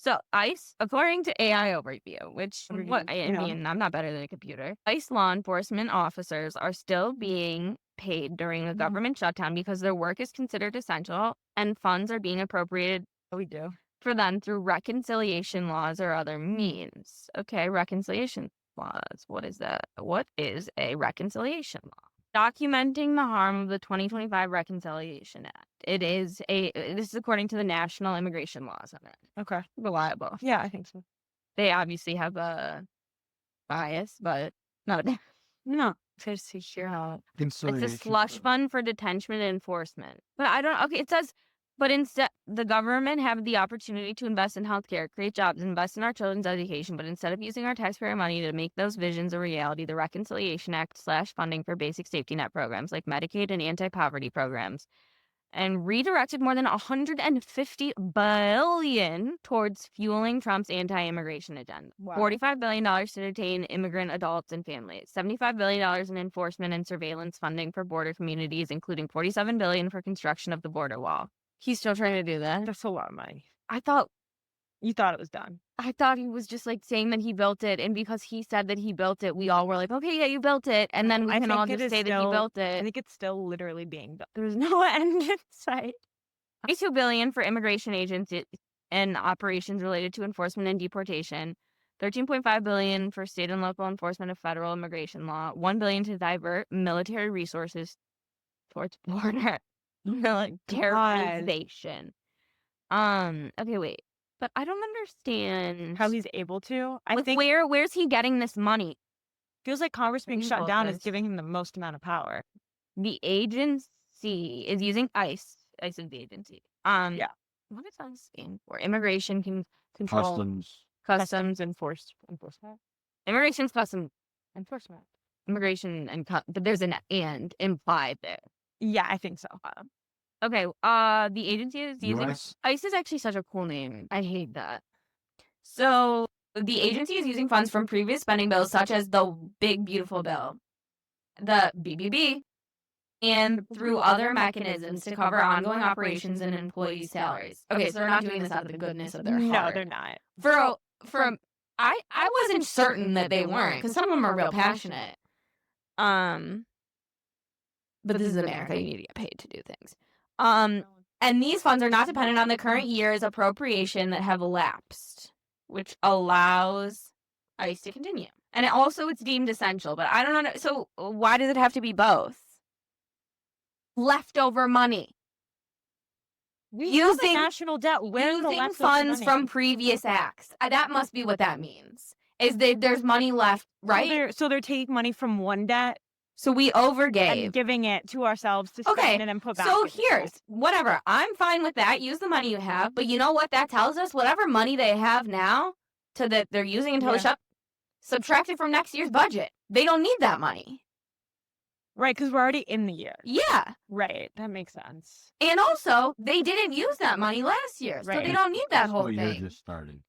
So ICE, according to AI Overview, which mean, I'm not better than a computer. ICE law enforcement officers are still being paid during a government shutdown because their work is considered essential and funds are being appropriated for them through reconciliation laws or other means. Okay, reconciliation laws. What is that? What is a reconciliation law? Documenting the harm of the 2025 Reconciliation Act. This is according to the national immigration laws on it. Okay. Reliable. Yeah, I think so. They obviously have a bias, but no. Just to hear how. It's a slush fund for detention and enforcement. But it says, but instead, the government have the opportunity to invest in healthcare, create jobs, invest in our children's education. But instead of using our taxpayer money to make those visions a reality, the Reconciliation Act / funding for basic safety net programs like Medicaid and anti-poverty programs, and redirected more than $150 billion towards fueling Trump's anti-immigration agenda. Wow. $45 billion to detain immigrant adults and families. $75 billion in enforcement and surveillance funding for border communities, including $47 billion for construction of the border wall. He's still trying to do that? That's a lot of money. You thought it was done. I thought he was just like saying that he built it, and because he said that he built it, we all were like, okay, yeah, you built it, and then we can all just say that he built it. I think it's still literally being built. There's no end in sight. $22 billion for immigration agents and operations related to enforcement and deportation. $13.5 billion for state and local enforcement of federal immigration law. $1 billion to divert military resources towards border militarization. Okay, wait. But I don't understand how he's able to. I think where's he getting this money? Feels like Congress being shut down is giving him the most amount of power. The agency is using ICE. ICE is the agency. Yeah. What does ICE stand for? Immigration control. Customs enforcement. Immigration's customs enforcement. Immigration but there's an and implied there. Yeah, I think so. Okay, the agency is using ICE is actually such a cool name. I hate that. So the agency is using funds from previous spending bills, such as the Big Beautiful Bill, the BBB, and through other mechanisms to cover ongoing operations and employee salaries. Okay, so they're not doing this out of the goodness of their heart. No, they're not. I wasn't certain that they weren't, because some of them are real passionate. But this is America. You need to get paid to do things. And these funds are not dependent on the current year's appropriation that have elapsed, which allows ICE to continue. And it's deemed essential, but I don't know. So why does it have to be both? Leftover money. Using national debt. Using funds from previous acts. That must be what that means. Is that there's money left, right? So they're taking money from one debt. So we overgave. And giving it to ourselves to spend and then put back. So here's, whatever. I'm fine with that. Use the money you have. But you know what that tells us? Whatever money they have now that they're using until the shut, subtract it from next year's budget. They don't need that money. Right, because we're already in the year. Yeah. Right, that makes sense. And also, they didn't use that money last year. So they don't need that whole thing. You're just starting.